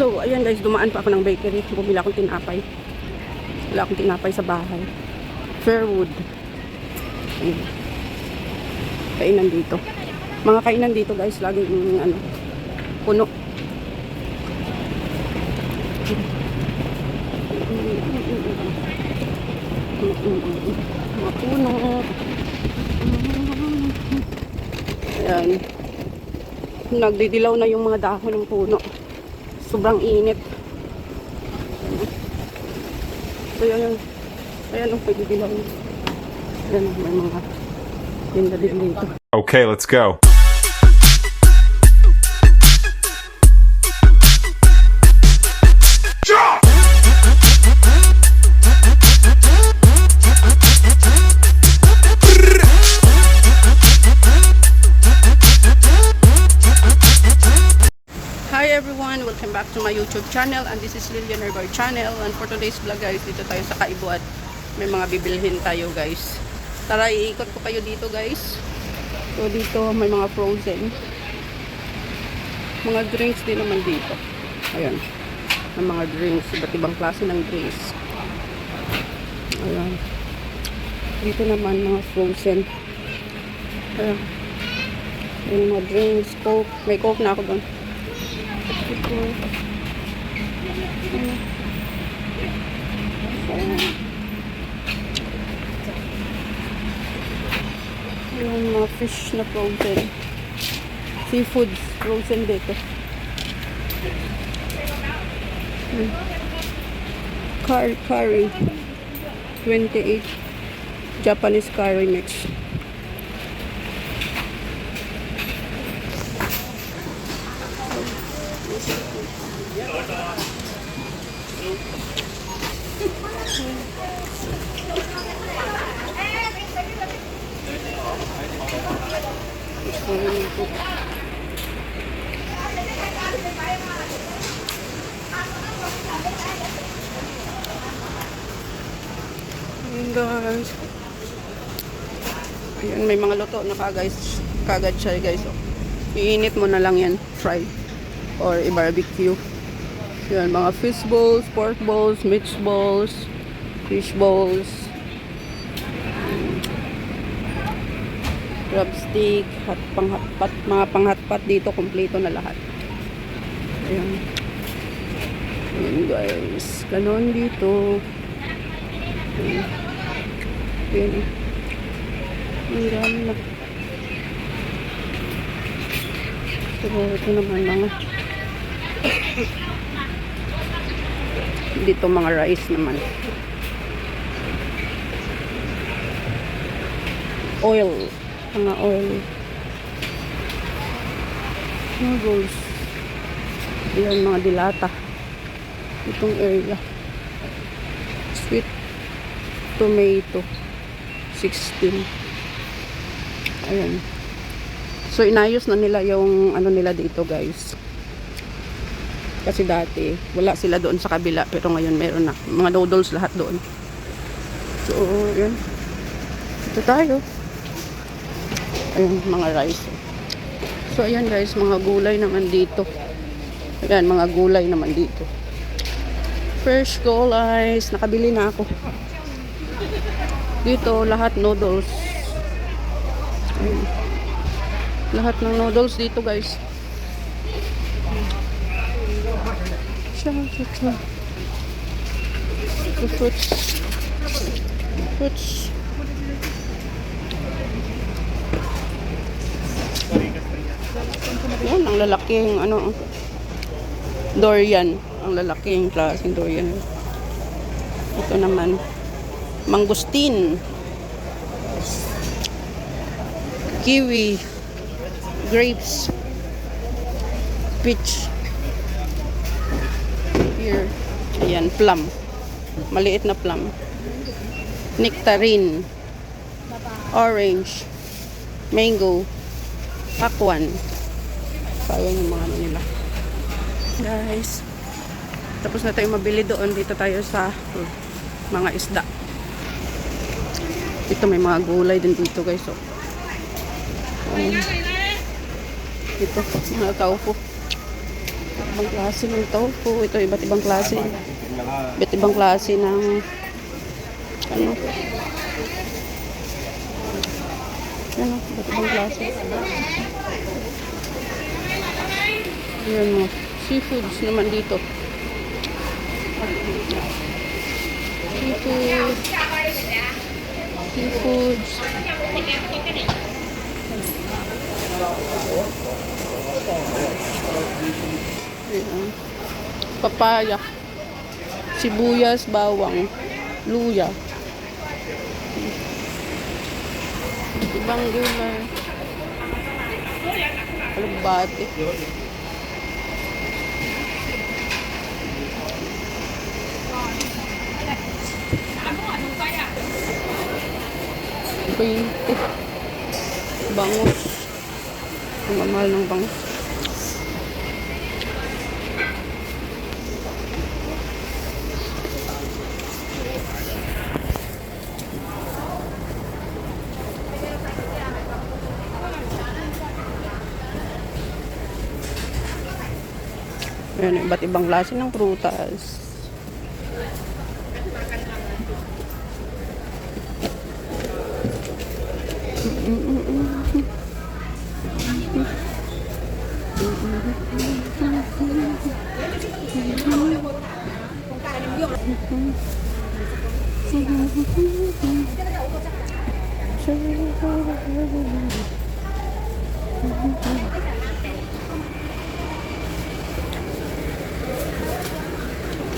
So, ayan guys, dumaan pa ako ng bakery. Bumili akong tinapay. Wala akong tinapay sa bahay. Fairwood. Ayan. Kainan dito. Mga kainan dito guys, laging ano, puno. Mga puno. Ayan. Nagdidilaw na yung mga dahon ng puno. Sobrang init. So yun. Ayan ang pagdidilaw. Ayan, may mga tinda din dito. Okay, let's go. Hi everyone! Welcome back to my YouTube channel, and this is Lilian Herbar channel, and for today's vlog guys, dito tayo sa Kaibo at may mga bibilhin tayo guys. Tara, iikot ko kayo dito guys. So dito may mga frozen. Mga drinks din naman dito. Ayan. May mga drinks, iba't ibang klase ng drinks. Ayan. Dito naman mga frozen. Ayan. Ayan mga drinks, coke. May coke na ako doon. Yung mga fish na frozen, seafoods frozen dito. Curry 28 Japanese curry mix. Ayan guys. Ayan, may mga luto na kagad siya guys. Oh. Iinit mo na lang yan, fry or i-barbecue. Yan, mga fish balls, pork balls, meat balls, fish balls, crab stick, panghatpat, mga panghatpat dito, kompleto na lahat. Ayan. Ayan guys, ganon dito. Ayan. Ayan. Ang dami na. So, ito naman mga dito mga rice naman. Oil. Mga oil. Noodles. Ayan mga dilata. Itong area. Sweet tomato. 16. Ayan. So inayos na nila yung ano nila dito guys. Kasi dati wala sila doon sa kabila, pero ngayon meron na. Mga noodles lahat doon. So ayan. Ito tayo. Ayan mga rice. So ayan guys, mga gulay naman dito. Ayan mga gulay naman dito. Fresh gulays. Nakabili na ako. Dito lahat noodles. Ayan. Lahat ng noodles dito guys. Fruits. Yan, ang lalaking ano, durian. Ang lalaking klaseng durian. Ito naman mangosteen, kiwi, grapes, peach. Here, ayan, plum. Maliit na plum. Nectarine, orange, mango, pakwan. Sayang yung mga nila. Guys, tapos na tayo mabili doon. Dito tayo sa mga isda. Ito may mga gulay din dito guys. So, ito, mga kaupo. ibang klase ng tofu. Ito, iba't ibang klase. Iba't ibang klase ng ano. Ano, iba't ibang klase. Ayan mo. Seafoods naman dito. Seafoods. Ayan. Papaya. Sibuyas, bawang, luya. Ibang gulay. Alugbate. Pwede. Bangus. Ang mamahal ng bangus. Ayan, iba't ibang klase ng prutas.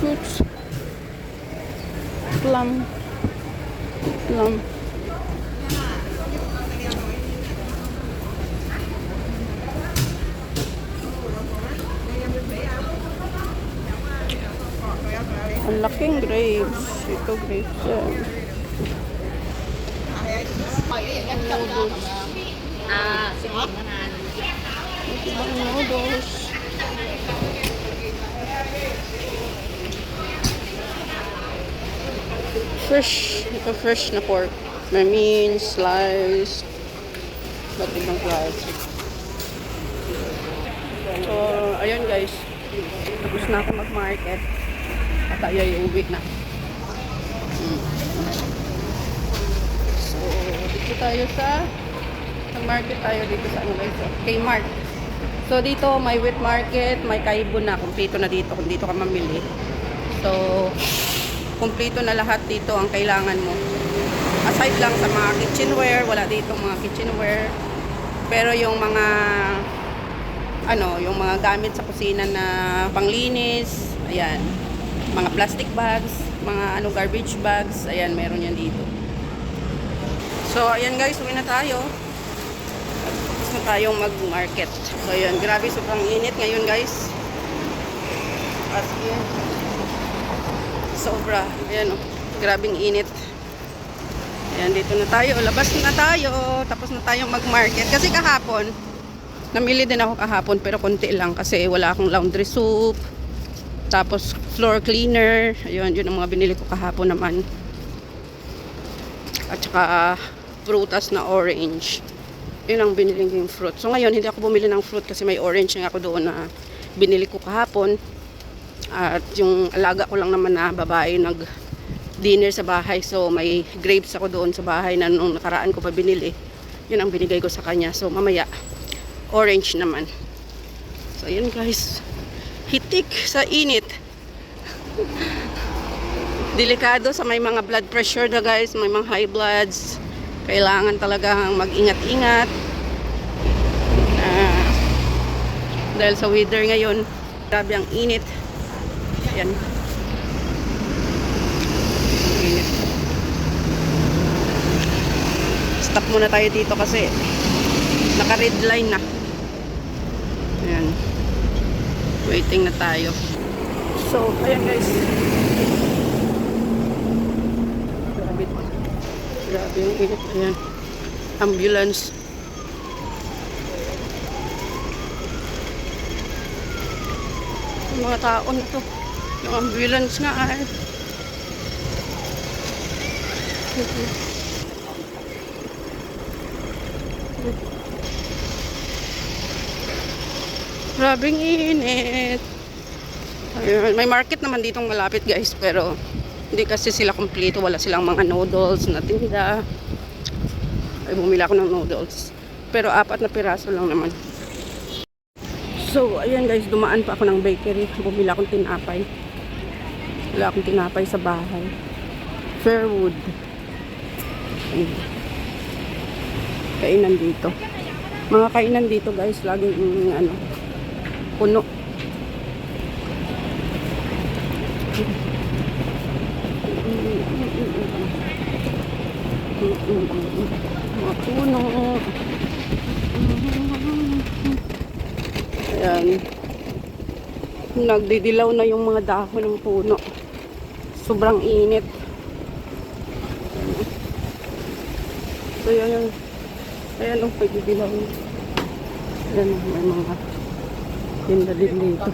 Fruits. Plum. Ang laking grapes. Ito grapes yan. Noodles. Ibang noodles. Fresh. Ito fresh na pork. May mean, sliced. Ba't ibang klase. So, ayun guys. Tapos na ako mag-market. At tayo uwi na. So, dito tayo sa market tayo dito sa ano guys, Kmart. So, dito may wet market, may Kaibo na. Kumpleto na dito kung dito ka mamili. So, kumpleto na lahat dito ang kailangan mo. Aside lang sa mga kitchenware, wala dito mga kitchenware. Pero yung mga yung mga gamit sa kusina na panglinis, ayan. Mga plastic bags, mga garbage bags, ayan, meron yan dito. So, ayan guys, uwi na tayo. Tapos na tayong mag-market. So, ayan, grabe, sobrang init ngayon guys. As in, sobra. Ayan, grabing init. Ayan, dito na tayo. Labas na tayo. Tapos na tayong mag-market. Kasi kahapon, namili din ako kahapon pero konti lang kasi wala akong laundry soap. Tapos floor cleaner. Ayun, yun ang mga binili ko kahapon naman. At saka prutas na orange. Yun ang binili ko yung fruit. So ngayon, hindi ako bumili ng fruit kasi may orange nga ako doon na binili ko kahapon. At yung alaga ko lang naman na babae nag-dinner sa bahay. So may grapes ako doon sa bahay na nung nakaraan ko pa binili. Yun ang binigay ko sa kanya. So mamaya, orange naman. So yun guys. Hitik sa init. Delikado sa may mga blood pressure na guys. May mga high bloods. Kailangan talagang mag-ingat-ingat. Dahil sa weather ngayon, grabe ang init. Ayan. Init. Stop muna tayo dito kasi naka-red line na. Ayan. Waiting na tayo. So, ayan guys. Grabe yung init. Ayan. Ambulance. Yung mga tao na to. Yung ambulance nga ay. Grabing init. Ayun, may market naman ditong malapit guys, pero hindi kasi sila kumpleto, wala silang mga noodles na tinda. Ay, bumili ako ng noodles, pero 4 na piraso lang naman. So ayan guys, dumaan pa ako ng bakery, bumili akong tinapay. Wala akong tinapay sa bahay. Fairwood. Ayun. Kainan dito, mga kainan dito guys, laging ano, puno. Mga puno. Ayan. Nagdidilaw na yung mga dahon ng puno. Sobrang init. So yan. Ayan ang pagdidilaw. Ayan, may mga tinda din dito.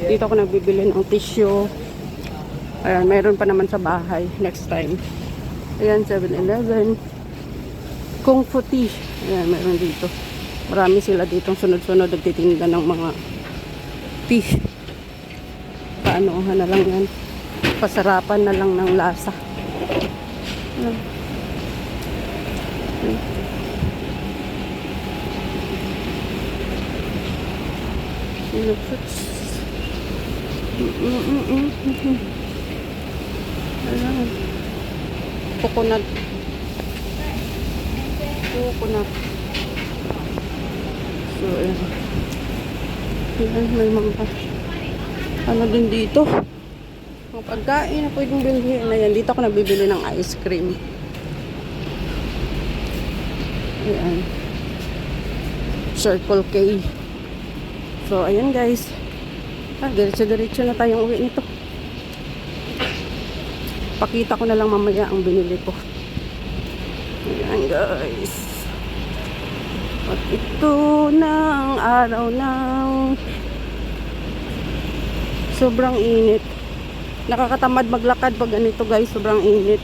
Dito ako nagbibili ng tissue. Ayan, mayroon pa naman sa bahay next time. Ayan, 7-Eleven. Kung Fu Tea. Ayan, mayroon dito. Marami sila ditong sunod-sunod nagtitinda ng mga tea. Paanohan na lang yan. Pasarapan na lang ng lasa. Ayan. Ayan. Coconut. Coconut. So, ayan. Ayan, may mga ano din dito. Mga pagkain na pwedeng bilhin. Ayan, dito ako nagbibili ng ice cream. Ayan. Circle K. So, ayan guys. Diretso-diretso na tayong uwi nito. Pakita ko na lang mamaya ang binili ko. Ayan guys. At ito na ang araw ng sobrang init. Nakakatamad maglakad pag ganito guys. Sobrang init.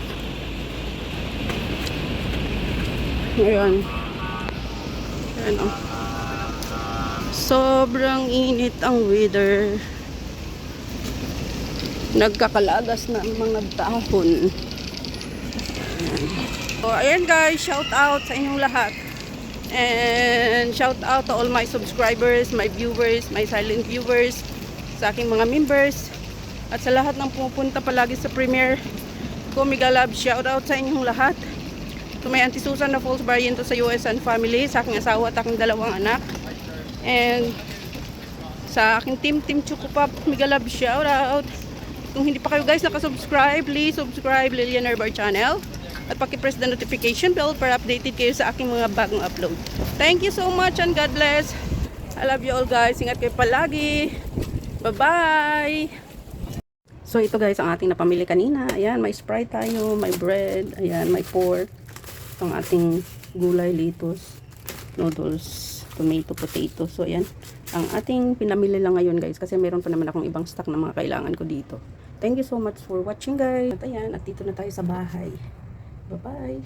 Ayan. Ayan o. Sobrang init ang weather. Nagkakalagas na ang mga dahon. So, ayan guys, shout out sa inyong lahat. And shout out to all my subscribers, my viewers, my silent viewers, sa aking mga members, at sa lahat ng pumupunta palagi sa premiere ko. Mega love, shout out sa inyong lahat. To my Auntie Susan na Falls Barriento sa US and family, sa aking asawa at aking 2 anak. And sa aking team Chukupap, mega love, shout out. Kung hindi pa kayo guys nakasubscribe, please subscribe Lilian Herbar channel at paki-press the notification bell para updated kayo sa aking mga bagong upload. Thank you so much and God bless. I love you all guys. Ingat kayo palagi. Bye bye. So ito guys ang ating napamili kanina. Ayan, may Sprite tayo, may bread, ayan, may pork, itong ating gulay, lettuce, noodles, tomato, potato. So ayan, ang ating pinamili lang ngayon guys, kasi meron pa naman akong ibang stock na mga kailangan ko dito. Thank you so much for watching guys. At ayan, at dito na tayo sa bahay. Bye bye.